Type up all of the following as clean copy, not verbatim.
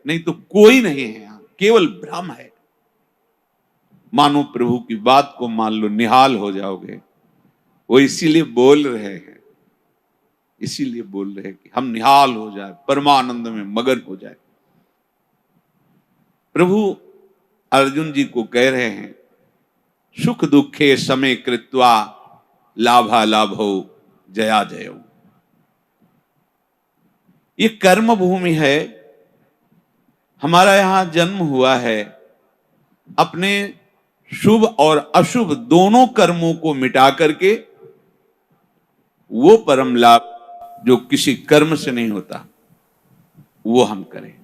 नहीं तो कोई नहीं है यहां, केवल भ्रम है। मानो प्रभु की बात को मान लो, निहाल हो जाओगे। वो इसीलिए बोल रहे हैं, इसीलिए बोल रहे हैं कि हम निहाल हो जाए, परमानंद में मगन हो जाए। प्रभु अर्जुन जी को कह रहे हैं, सुख दुखे समय कृत्वा लाभा लाभो जया जयो। ये कर्म भूमि है, हमारा यहां जन्म हुआ है। अपने शुभ और अशुभ दोनों कर्मों को मिटा करके वो परम लाभ जो किसी कर्म से नहीं होता वो हम करें।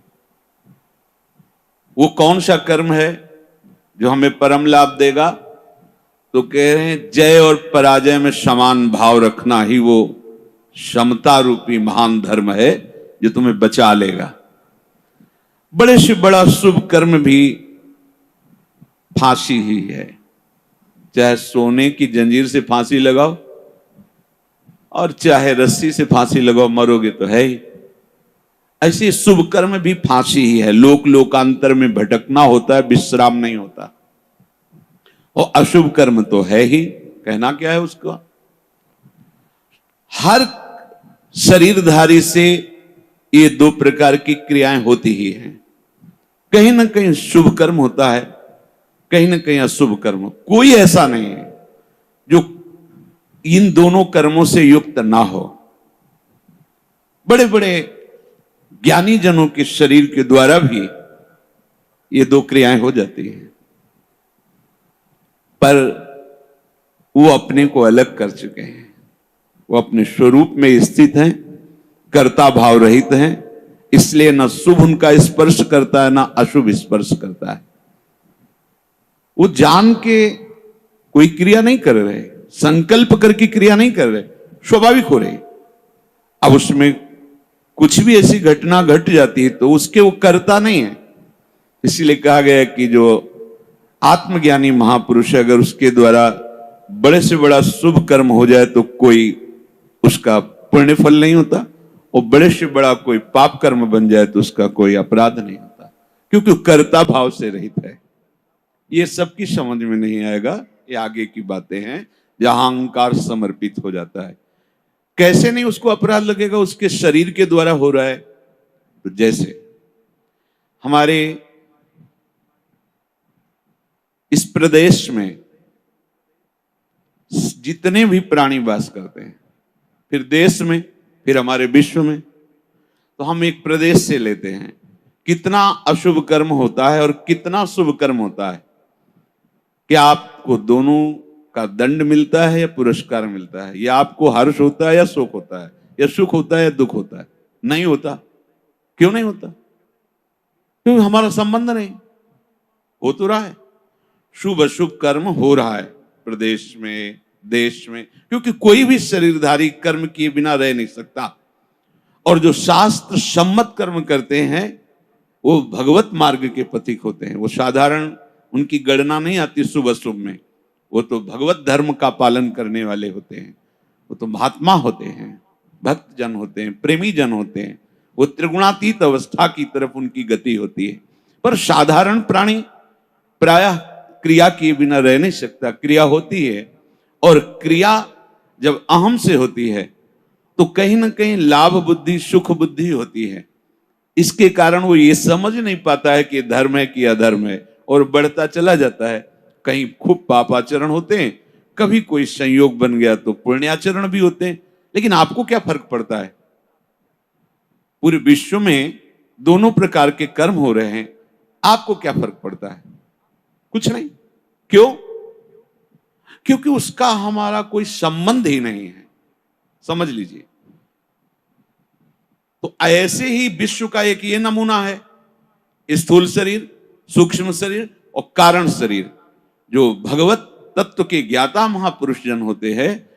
वो कौन सा कर्म है जो हमें परम लाभ देगा? तो कह रहे हैं, जय और पराजय में समान भाव रखना ही वो समता रूपी महान धर्म है जो तुम्हें बचा लेगा। बड़े से बड़ा शुभ कर्म भी फांसी ही है। चाहे सोने की जंजीर से फांसी लगाओ और चाहे रस्सी से फांसी लगाओ, मरोगे तो है ही। ऐसे शुभ कर्म भी फांसी ही है। लोक लोकांतर में भटकना होता है, विश्राम नहीं होता। और अशुभ कर्म तो है ही, कहना क्या है उसको। हर शरीरधारी से ये दो प्रकार की क्रियाएं होती ही हैं। कहीं ना कहीं शुभ कर्म होता है, कहीं ना कहीं अशुभ कर्म। कोई ऐसा नहीं है जो इन दोनों कर्मों से युक्त ना हो। बड़े बड़े ज्ञानी जनों के शरीर के द्वारा भी ये दो क्रियाएं हो जाती हैं, पर वो अपने को अलग कर चुके हैं। वो अपने स्वरूप में स्थित हैं, कर्ता भाव रहित हैं। इसलिए न शुभ उनका स्पर्श करता है, ना अशुभ स्पर्श करता है। वो जान के कोई क्रिया नहीं कर रहे, संकल्प करके क्रिया नहीं कर रहे, स्वाभाविक हो रही। अब उसमें कुछ भी ऐसी घटना घट जाती है तो उसके वो करता नहीं है। इसीलिए कहा गया कि जो आत्मज्ञानी महापुरुष है, अगर उसके द्वारा बड़े से बड़ा शुभ कर्म हो जाए तो कोई उसका पुण्य फल नहीं होता, और बड़े से बड़ा कोई पाप कर्म बन जाए तो उसका कोई अपराध नहीं होता, क्योंकि कर्ता भाव से रहित है। ये सबकी समझ में नहीं आएगा, ये आगे की बातें हैं जहां अहंकार समर्पित हो जाता है। कैसे नहीं उसको अपराध लगेगा? उसके शरीर के द्वारा हो रहा है। तो जैसे हमारे इस प्रदेश में जितने भी प्राणी वास करते हैं, फिर देश में, फिर हमारे विश्व में, तो हम एक प्रदेश से लेते हैं, कितना अशुभ कर्म होता है और कितना शुभ कर्म होता है। क्या आपको दोनों का दंड मिलता है या पुरस्कार मिलता है? या आपको हर्ष होता है या शोक होता है? या सुख होता है या दुख होता है? नहीं होता। क्यों नहीं होता? क्योंकि हमारा संबंध नहीं। हो तो रहा है, शुभ अशुभ कर्म हो रहा है प्रदेश में, देश में, क्योंकि कोई भी शरीरधारी कर्म किए बिना रह नहीं सकता। और जो शास्त्र सम्मत कर्म करते हैं वो भगवत मार्ग के पथिक होते हैं। वो साधारण उनकी गणना नहीं आती शुभ अशुभ में, वो तो भगवत धर्म का पालन करने वाले होते हैं। वो तो महात्मा होते हैं, भक्त जन होते हैं, प्रेमी जन होते हैं। वो त्रिगुणातीत अवस्था की तरफ उनकी गति होती है। पर साधारण प्राणी प्रायः क्रिया किए बिना रह नहीं सकता। क्रिया होती है, और क्रिया जब अहम से होती है तो कहीं ना कहीं लाभ बुद्धि, सुख बुद्धि होती है। इसके कारण वो ये समझ नहीं पाता है कि धर्म है कि अधर्म है, और बढ़ता चला जाता है। कहीं खूब पापाचरण होते हैं, कभी कोई संयोग बन गया तो पुण्याचरण भी होते हैं। लेकिन आपको क्या फर्क पड़ता है? पूरे विश्व में दोनों प्रकार के कर्म हो रहे हैं, आपको क्या फर्क पड़ता है? कुछ नहीं। क्यों? क्योंकि उसका हमारा कोई संबंध ही नहीं है। समझ लीजिए। तो ऐसे ही विश्व का एक ये नमूना है, स्थूल शरीर, सूक्ष्म शरीर और कारण शरीर। जो भगवत तत्व के ज्ञाता महापुरुष जन होते हैं,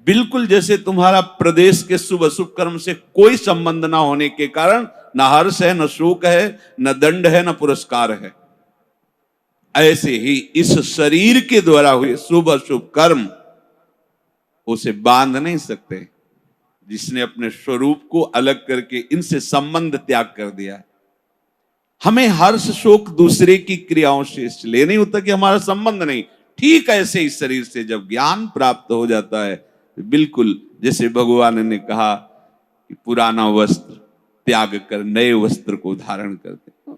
बिल्कुल जैसे तुम्हारा प्रदेश के शुभ अशुभ कर्म से कोई संबंध ना होने के कारण न हर्ष है, न शोक है, न दंड है, न पुरस्कार है, ऐसे ही इस शरीर के द्वारा हुए शुभ अशुभ कर्म उसे बांध नहीं सकते। जिसने अपने स्वरूप को अलग करके इनसे संबंध त्याग कर दिया है। हमें हर्ष शोक दूसरे की क्रियाओं से इसलिए नहीं होता कि हमारा संबंध नहीं। ठीक ऐसे इस शरीर से जब ज्ञान प्राप्त हो जाता है, बिल्कुल जैसे भगवान ने कहा कि पुराना वस्त्र त्याग कर नए वस्त्र को धारण करते।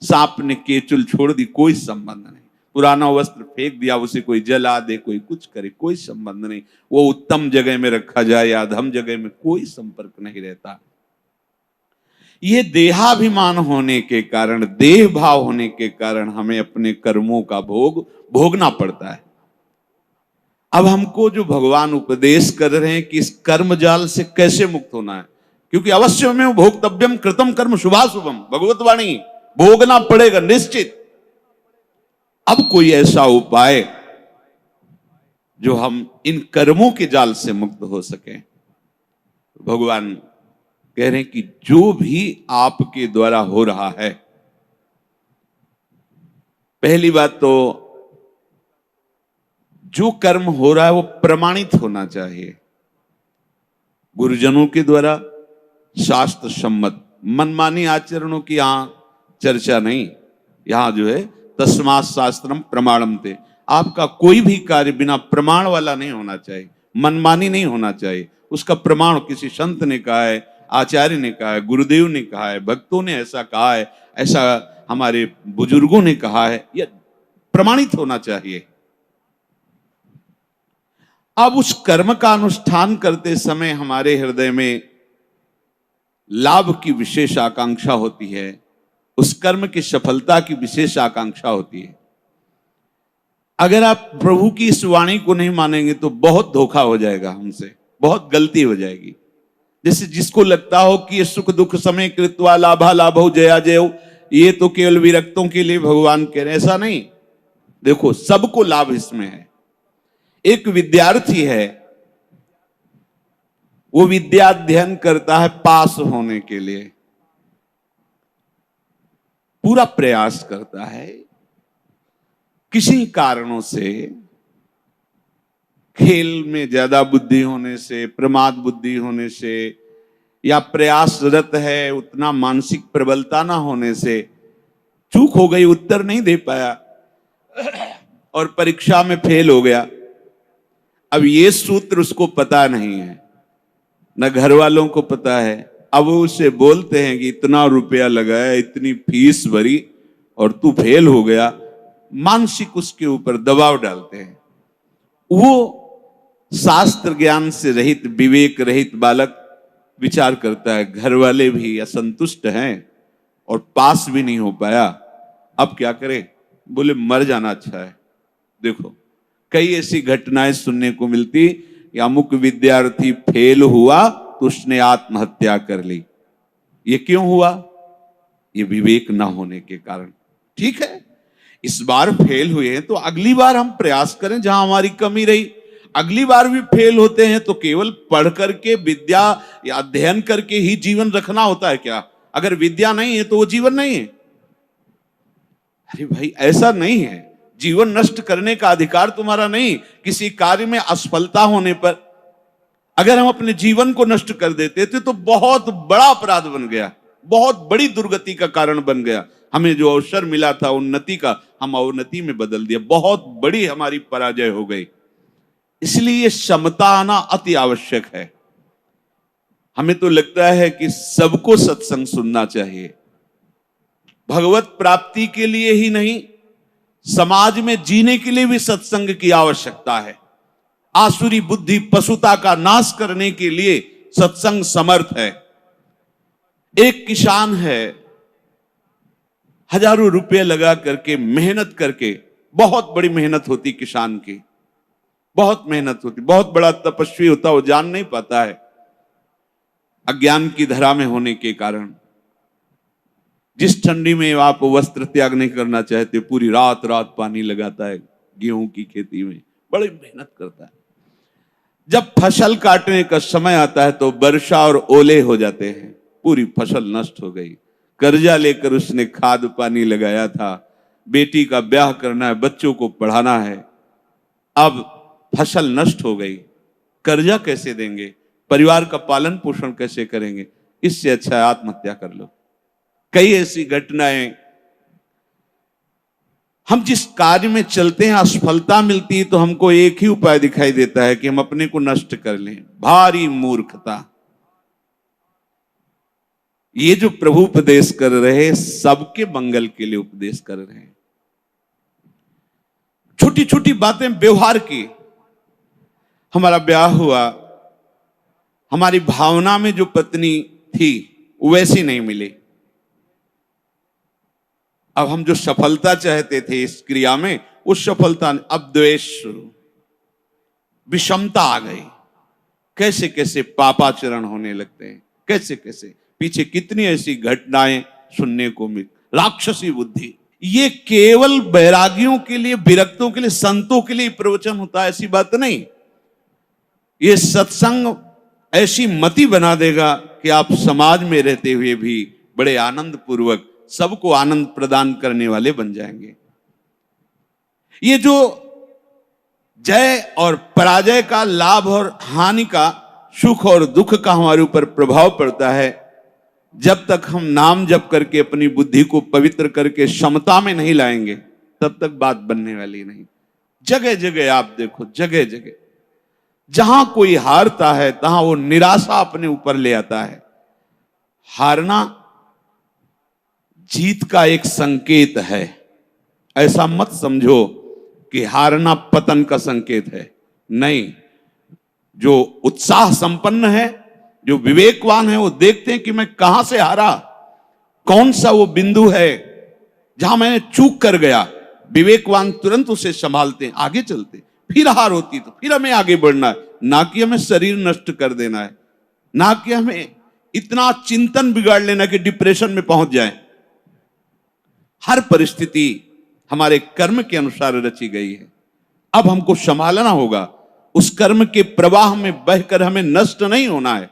सांप ने केचुल छोड़ दी, कोई संबंध नहीं। पुराना वस्त्र फेंक दिया, उसे कोई जला दे, कोई कुछ करे, कोई संबंध नहीं। वो उत्तम जगह में रखा जाए या अधम जगह में, कोई संपर्क नहीं रहता। ये देहाभिमान होने के कारण, देह भाव होने के कारण हमें अपने कर्मों का भोग भोगना पड़ता है। अब हमको जो भगवान उपदेश कर रहे हैं कि इस कर्म जाल से कैसे मुक्त होना है, क्योंकि अवश्य में भोक्तव्यम कृतम कर्म शुभाशुभम, भगवत वाणी, भोगना पड़ेगा निश्चित। अब कोई ऐसा उपाय जो हम इन कर्मों के जाल से मुक्त हो सके। भगवान कह रहे हैं कि जो भी आपके द्वारा हो रहा है, पहली बात तो जो कर्म हो रहा है वो प्रमाणित होना चाहिए, गुरुजनों के द्वारा शास्त्र सम्मत। मनमानी आचरणों की यहां चर्चा नहीं। यहां जो है तस्मात् शास्त्रम प्रमाणम ते, आपका कोई भी कार्य बिना प्रमाण वाला नहीं होना चाहिए, मनमानी नहीं होना चाहिए। उसका प्रमाण किसी संत ने कहा है, आचार्य ने कहा है, गुरुदेव ने कहा है, भक्तों ने ऐसा कहा है, ऐसा हमारे बुजुर्गों ने कहा है, यह प्रमाणित होना चाहिए। अब उस कर्म का अनुष्ठान करते समय हमारे हृदय में लाभ की विशेष आकांक्षा होती है, उस कर्म की सफलता की विशेष आकांक्षा होती है। अगर आप प्रभु की इस वाणी को नहीं मानेंगे तो बहुत धोखा हो जाएगा हमसे, बहुत गलती हो जाएगी। जैसे जिसको लगता हो कि ये सुख दुख समय कृत्वा लाभा लाभो जया जयो, ये तो केवल विरक्तों के लिए भगवान कह रहे हैं, ऐसा नहीं। देखो सबको लाभ इसमें है। एक विद्यार्थी है, वो विद्या अध्ययन करता है पास होने के लिए, पूरा प्रयास करता है। किसी कारणों से, खेल में ज्यादा बुद्धि होने से, प्रमाद बुद्धि होने से, या प्रयासरत है उतना मानसिक प्रबलता ना होने से चूक हो गई, उत्तर नहीं दे पाया और परीक्षा में फेल हो गया। अब ये सूत्र उसको पता नहीं है, न घर वालों को पता है। अब उसे बोलते हैं कि इतना रुपया लगाया, इतनी फीस भरी और तू फेल हो गया। मानसिक उसके ऊपर दबाव डालते हैं। वो शास्त्र ज्ञान से रहित, विवेक रहित बालक विचार करता है, घर वाले भी असंतुष्ट हैं और पास भी नहीं हो पाया, अब क्या करे? बोले मर जाना अच्छा है। देखो कई ऐसी घटनाएं सुनने को मिलती, अमुक विद्यार्थी फेल हुआ तो उसने आत्महत्या कर ली। ये क्यों हुआ? ये विवेक ना होने के कारण। ठीक है, इस बार फेल हुए हैं तो अगली बार हम प्रयास करें जहां हमारी कमी रही। अगली बार भी फेल होते हैं तो केवल पढ़ करके, विद्या या अध्ययन करके ही जीवन रखना होता है क्या? अगर विद्या नहीं है तो वो जीवन नहीं है। अरे भाई ऐसा नहीं है, जीवन नष्ट करने का अधिकार तुम्हारा नहीं। किसी कार्य में असफलता होने पर अगर हम अपने जीवन को नष्ट कर देते थे तो बहुत बड़ा अपराध बन गया, बहुत बड़ी दुर्गति का कारण बन गया। हमें जो अवसर मिला था उन्नति का, हम अवनति में बदल दिया, बहुत बड़ी हमारी पराजय हो गई। इसलिए समता आना अति आवश्यक है। हमें तो लगता है कि सबको सत्संग सुनना चाहिए, भगवत प्राप्ति के लिए ही नहीं, समाज में जीने के लिए भी सत्संग की आवश्यकता है। आसुरी बुद्धि पशुता का नाश करने के लिए सत्संग समर्थ है। एक किसान है, हजारों रुपए लगा करके, मेहनत करके, बहुत बड़ी मेहनत होती किसान की, बहुत मेहनत होती, बहुत बड़ा तपस्वी होता, वो जान नहीं पाता है अज्ञान की धरा में होने के कारण। जिस ठंडी में आप वस्त्र त्याग नहीं करना चाहते, पूरी रात रात पानी लगाता है गेहूं की खेती में, बड़ी मेहनत करता है। जब फसल काटने का समय आता है तो वर्षा और ओले हो जाते हैं, पूरी फसल नष्ट हो गई। कर्जा लेकर उसने खाद पानी लगाया था, बेटी का ब्याह करना है, बच्चों को पढ़ाना है, अब फसल नष्ट हो गई। कर्जा कैसे देंगे? परिवार का पालन पोषण कैसे करेंगे? इससे अच्छा है आत्महत्या कर लो। कई ऐसी घटनाएं, हम जिस कार्य में चलते हैं असफलता मिलती है तो हमको एक ही उपाय दिखाई देता है कि हम अपने को नष्ट कर लें। भारी मूर्खता। ये जो प्रभु उपदेश कर रहे हैं सबके मंगल के लिए उपदेश कर रहे हैं। छोटी छोटी बातें व्यवहार की। हमारा ब्याह हुआ, हमारी भावना में जो पत्नी थी वैसी नहीं मिली। अब हम जो सफलता चाहते थे इस क्रिया में, उस सफलता ने, अब द्वेष शुरू, विषमता आ गई। कैसे कैसे पापाचरण होने लगते हैं, कैसे कैसे पीछे कितनी ऐसी घटनाएं सुनने को मिल। राक्षसी बुद्धि। ये केवल बैरागियों के लिए, विरक्तों के लिए, संतों के लिए प्रवचन होता है ऐसी बात नहीं। ये सत्संग ऐसी मति बना देगा कि आप समाज में रहते हुए भी बड़े आनंद पूर्वक सबको आनंद प्रदान करने वाले बन जाएंगे। ये जो जय और पराजय का, लाभ और हानि का, सुख और दुख का हमारे ऊपर प्रभाव पड़ता है, जब तक हम नाम जप करके अपनी बुद्धि को पवित्र करके समता में नहीं लाएंगे तब तक बात बनने वाली नहीं। जगह जगह आप देखो, जगह जगह जहां कोई हारता है तहां वो निराशा अपने ऊपर ले आता है। हारना जीत का एक संकेत है। ऐसा मत समझो कि हारना पतन का संकेत है। नहीं, जो उत्साह संपन्न है, जो विवेकवान है, वो देखते हैं कि मैं कहां से हारा, कौन सा वो बिंदु है जहां मैंने चूक कर गया। विवेकवान तुरंत उसे संभालते हैं, आगे चलते। फिर हार होती तो फिर हमें आगे बढ़ना है, ना कि हमें शरीर नष्ट कर देना है, ना कि हमें इतना चिंतन बिगाड़ लेना कि डिप्रेशन में पहुंच जाए। हर परिस्थिति हमारे कर्म के अनुसार रची गई है। अब हमको संभालना होगा, उस कर्म के प्रवाह में बहकर हमें नष्ट नहीं होना है।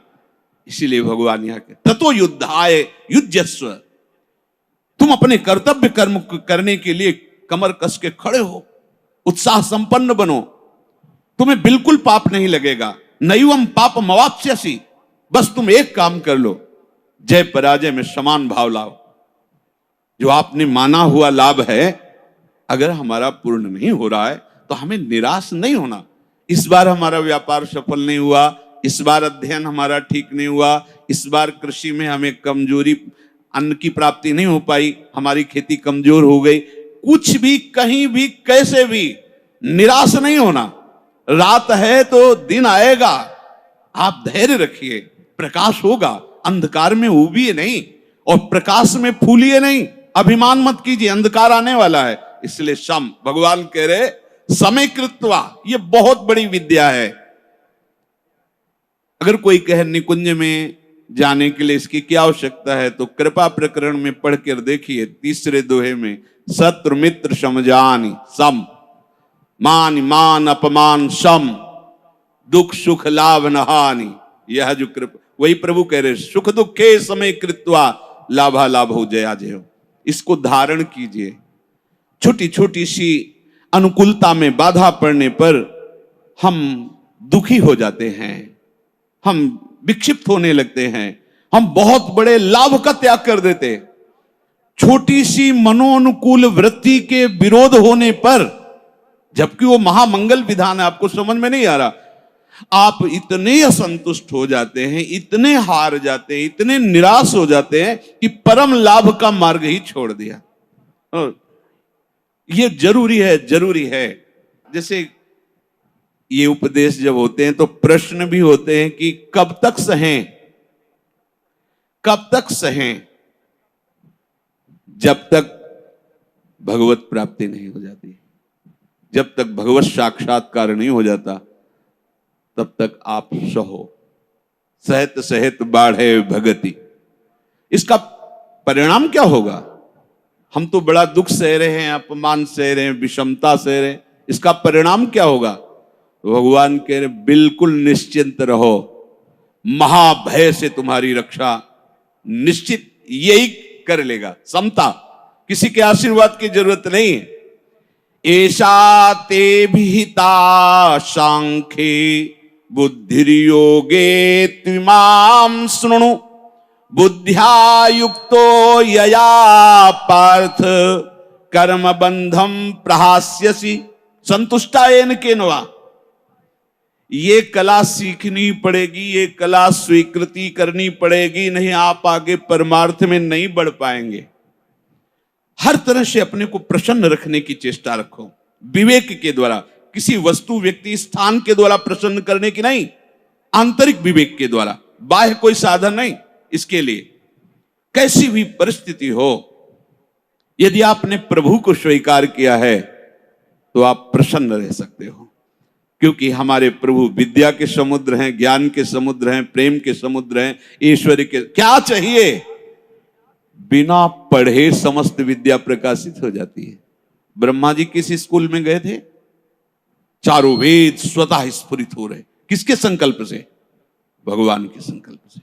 इसीलिए भगवान यहां के ततो युद्धाय युज्यस्व। तुम अपने कर्तव्य कर्म करने के लिए कमर कस के खड़े हो, उत्साह संपन्न बनो, तुम्हें बिल्कुल पाप नहीं लगेगा। नैवम पाप मवाप्स्यसि। बस तुम एक काम कर लो, जय पराजय में समान भाव लाओ। जो आपने माना हुआ लाभ है, अगर हमारा पूर्ण नहीं हो रहा है तो हमें निराश नहीं होना। इस बार हमारा व्यापार सफल नहीं हुआ, इस बार अध्ययन हमारा ठीक नहीं हुआ, इस बार कृषि में हमें कमजोरी, अन्न की प्राप्ति नहीं हो पाई, हमारी खेती कमजोर हो गई, कुछ भी, कहीं भी, कैसे भी निराश नहीं होना। रात है तो दिन आएगा, आप धैर्य रखिए, प्रकाश होगा। अंधकार में उबिए नहीं और प्रकाश में फूलिए नहीं। अभिमान मत कीजिए, अंधकार आने वाला है। इसलिए सम, भगवान कह रहे समय कृत्वा, ये बहुत बड़ी विद्या है। अगर कोई कहे निकुंज में जाने के लिए इसकी क्या आवश्यकता है, तो कृपा प्रकरण में पढ़कर देखिए, तीसरे दोहे में, शत्रु मित्र समझानी सम, मान मान अपमान सम, दुख सुख लाभ न हानि। यह जो कृपा, वही प्रभु कह रहे, सुख दुखे समय कृत्वा लाभा लाभ हो जया जय हो। इसको धारण कीजिए। छोटी छोटी सी अनुकूलता में बाधा पड़ने पर हम दुखी हो जाते हैं, हम विक्षिप्त होने लगते हैं, हम बहुत बड़े लाभ का त्याग कर देते। छोटी सी मनोअनुकूल वृत्ति के विरोध होने पर, जबकि वो महामंगल विधान है, आपको समझ में नहीं आ रहा, आप इतने असंतुष्ट हो जाते हैं, इतने हार जाते हैं, इतने निराश हो जाते हैं कि परम लाभ का मार्ग ही छोड़ दिया। और ये जरूरी है, जरूरी है। जैसे ये उपदेश जब होते हैं तो प्रश्न भी होते हैं कि कब तक सहें, कब तक सहें? जब तक भगवत प्राप्ति नहीं हो जाती, जब तक भगवत साक्षात्कार नहीं हो जाता, तब तक आप सहो। सहत सहत बाढ़े भगति। इसका परिणाम क्या होगा? हम तो बड़ा दुख सह रहे हैं, अपमान सह रहे हैं, विषमता सह रहे हैं, इसका परिणाम क्या होगा? तो भगवान कह रहे बिल्कुल निश्चिंत रहो, महाभय से तुम्हारी रक्षा निश्चित यही कर लेगा। समता, किसी के आशीर्वाद की जरूरत नहीं है। ऐसा ते विहिता सांख्ये बुद्धिर्योगे त्विमां शृणु बुद्ध्या युक्तो यया पार्थ कर्म बंधम प्रहास्यसि संतुष्टायेन केनवा। ये कला सीखनी पड़ेगी, ये कला स्वीकृति करनी पड़ेगी, नहीं आप आगे परमार्थ में नहीं बढ़ पाएंगे। हर तरह से अपने को प्रसन्न रखने की चेष्टा रखो, विवेक के द्वारा, किसी वस्तु व्यक्ति स्थान के द्वारा प्रसन्न करने की नहीं, आंतरिक विवेक के द्वारा, बाह्य कोई साधन नहीं। इसके लिए कैसी भी परिस्थिति हो, यदि आपने प्रभु को स्वीकार किया है तो आप प्रसन्न रह सकते हो, क्योंकि हमारे प्रभु विद्या के समुद्र हैं, ज्ञान के समुद्र हैं, प्रेम के समुद्र हैं, ईश्वर के। क्या चाहिए? बिना पढ़े समस्त विद्या प्रकाशित हो जाती है। ब्रह्मा जी किस स्कूल में गए थे? चारों वेद स्वतः स्फुरित हो रहे। किसके संकल्प से? भगवान के संकल्प से।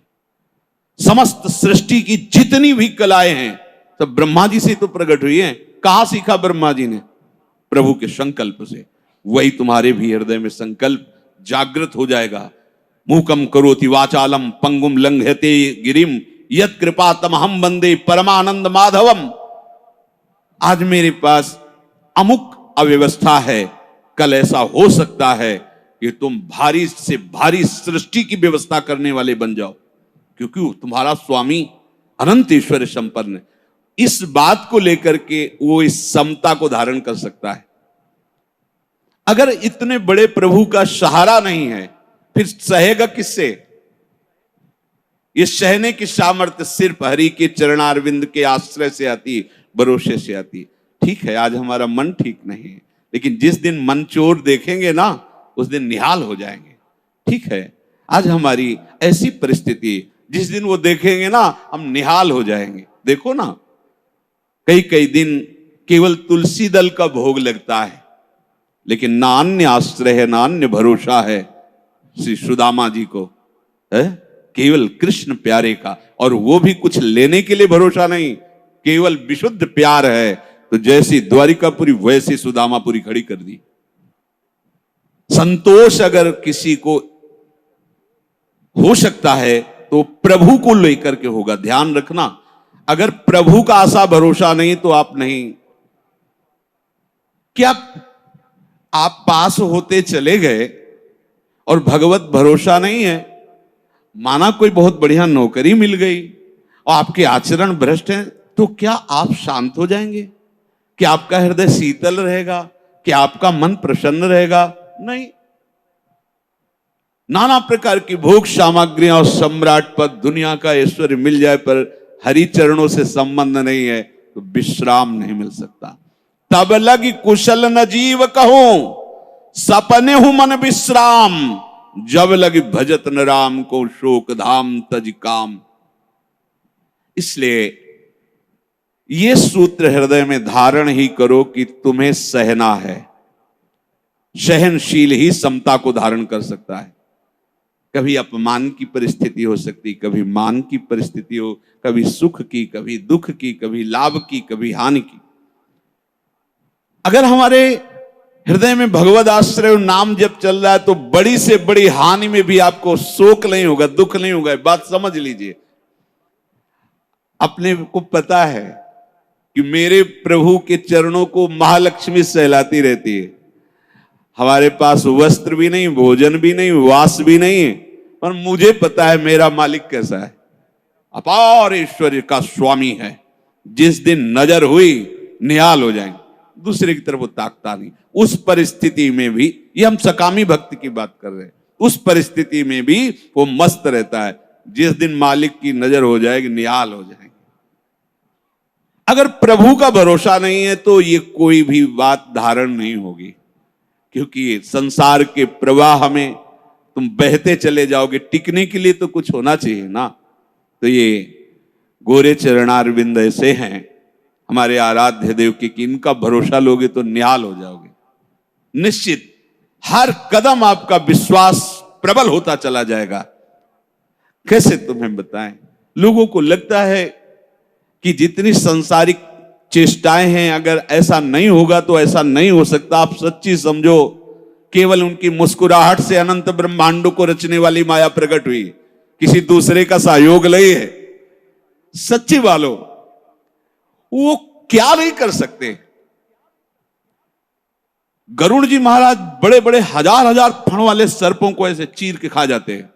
समस्त सृष्टि की जितनी भी कलाएं हैं सब ब्रह्मा जी से तो प्रकट हुई हैं। कहां सीखा ब्रह्मा जी ने? प्रभु के संकल्प से। वही तुम्हारे भी हृदय में संकल्प जागृत हो जाएगा। मूकम करोति वाचालम पंगुम लंघयते गिरिम यत् कृपा तमहम वंदे परमानंद माधवम। आज मेरे पास अमुक अव्यवस्था है, कल ऐसा हो सकता है कि तुम भारी से भारी सृष्टि की व्यवस्था करने वाले बन जाओ, क्योंकि तुम्हारा स्वामी अनंत ईश्वर संपन्न है। इस बात को लेकर के वो इस समता को धारण कर सकता है। अगर इतने बड़े प्रभु का सहारा नहीं है फिर सहेगा किससे? ये सहने की सामर्थ्य सिर्फ हरि के चरणारविंद के आश्रय से आती है, भरोसे से आती है। ठीक है, आज हमारा मन ठीक नहीं है, लेकिन जिस दिन मन चोर देखेंगे ना उस दिन निहाल हो जाएंगे। ठीक है, आज हमारी ऐसी परिस्थिति, जिस दिन वो देखेंगे ना हम निहाल हो जाएंगे। देखो ना, कई कई दिन केवल तुलसी दल का भोग लगता है, लेकिन ना अन्य आश्रय है, ना अन्य भरोसा है श्री सुदामा जी को, है केवल कृष्ण प्यारे का। और वो भी कुछ लेने के लिए भरोसा नहीं, केवल विशुद्ध प्यार है। तो जैसी द्वारिकापुरी वैसी सुदामापुरी खड़ी कर दी। संतोष अगर किसी को हो सकता है तो प्रभु को लेकर के होगा। ध्यान रखना, अगर प्रभु का आशा भरोसा नहीं तो आप नहीं। क्या आप पास होते चले गए और भगवत भरोसा नहीं है? माना कोई बहुत बढ़िया नौकरी मिल गई और आपके आचरण भ्रष्ट हैं, तो क्या आप शांत हो जाएंगे? क्या आपका हृदय शीतल रहेगा? क्या आपका मन प्रसन्न रहेगा? नहीं। नाना प्रकार की भोग सामग्रियां और सम्राट पद, दुनिया का ऐश्वर्य मिल जाए पर हरि चरणों से संबंध नहीं है तो विश्राम नहीं मिल सकता। तब लगी कुशल न जीव कहूं, सपने हूं मन विश्राम। जब लगी भजत न राम को, शोक धाम तज काम। इसलिए ये सूत्र हृदय में धारण ही करो कि तुम्हें सहना है। सहनशील ही समता को धारण कर सकता है। कभी अपमान की परिस्थिति हो सकती, कभी मान की परिस्थिति हो, कभी सुख की, कभी दुख की, कभी लाभ की, कभी हानि की। अगर हमारे हृदय में भगवद आश्रय और नाम जब चल रहा है तो बड़ी से बड़ी हानि में भी आपको शोक नहीं होगा, दुख नहीं होगा। बात समझ लीजिए। अपने को पता है कि मेरे प्रभु के चरणों को महालक्ष्मी सहलाती रहती है। हमारे पास वस्त्र भी नहीं, भोजन भी नहीं, वास भी नहीं है, पर मुझे पता है मेरा मालिक कैसा है। अपार ऐश्वर्य का स्वामी है। जिस दिन नजर हुई निहाल हो जाएंगे, दूसरे की तरफ वो ताकता नहीं। उस परिस्थिति में भी, ये हम सकामी भक्ति की बात कर रहे हैं, उस परिस्थिति में भी वो मस्त रहता है। जिस दिन मालिक की नजर हो जाएगी निहाल हो जाएंगे। अगर प्रभु का भरोसा नहीं है तो ये कोई भी बात धारण नहीं होगी, क्योंकि संसार के प्रवाह में तुम बहते चले जाओगे। टिकने के लिए तो कुछ होना चाहिए ना। तो ये गोरे चरणारविंद ऐसे हैं हमारे आराध्य देव की, कि इनका भरोसा लोगे तो निहाल हो जाओगे। निश्चित हर कदम आपका विश्वास प्रबल होता चला जाएगा। कैसे तुम्हें बताएं, लोगों को लगता है कि जितनी सांसारिक चेष्टाएं हैं, अगर ऐसा नहीं होगा तो ऐसा नहीं हो सकता। आप सच्ची समझो, केवल उनकी मुस्कुराहट से अनंत ब्रह्मांडों को रचने वाली माया प्रकट हुई, किसी दूसरे का सहयोग नहीं है। सच्ची वालों, वो क्या नहीं कर सकते। गरुड़ जी महाराज बड़े बड़े हजार हजार फण वाले सर्पों को ऐसे चीर के खा जाते हैं,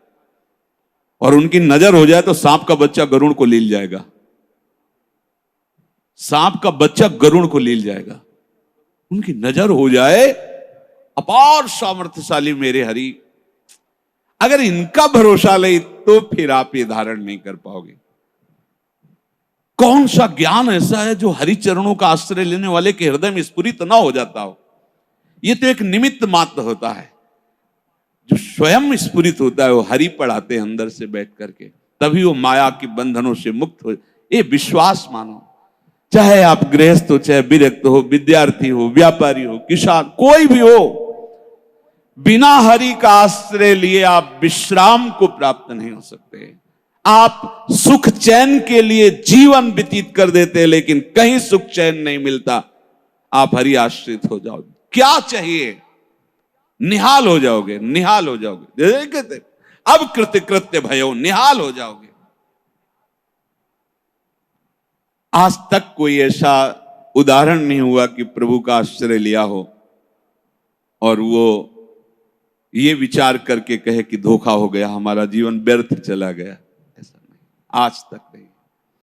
और उनकी नजर हो जाए तो सांप का बच्चा गरुड़ को लील जाएगा, सांप का बच्चा गरुड़ को लील जाएगा। उनकी नजर हो जाए, अपार सामर्थ्यशाली मेरे हरि। अगर इनका भरोसा ले तो फिर आप ये धारण नहीं कर पाओगे। कौन सा ज्ञान ऐसा है जो हरि चरणों का आश्रय लेने वाले के हृदय में स्फुरित ना हो जाता हो। ये तो एक निमित्त मात्र होता है, जो स्वयं स्फुरित होता है वो हरि पढ़ाते हैं अंदर से बैठ करके, तभी वो माया के बंधनों से मुक्त हो। ये विश्वास मानो, चाहे आप गृहस्थ हो, चाहे विरक्त हो, विद्यार्थी हो, व्यापारी हो, किसान, कोई भी हो, बिना हरि का आश्रय लिए आप विश्राम को प्राप्त नहीं हो सकते। आप सुख चैन के लिए जीवन व्यतीत कर देते, लेकिन कहीं सुख चैन नहीं मिलता। आप हरि आश्रित हो जाओ, क्या चाहिए, निहाल हो जाओगे, निहाल हो जाओगे। जैसे कहते अब कृत्य कृत्य भयो, निहाल हो जाओगे। आज तक कोई ऐसा उदाहरण नहीं हुआ कि प्रभु का आश्रय लिया हो और वो ये विचार करके कहे कि धोखा हो गया, हमारा जीवन व्यर्थ चला गया। ऐसा नहीं, आज तक नहीं।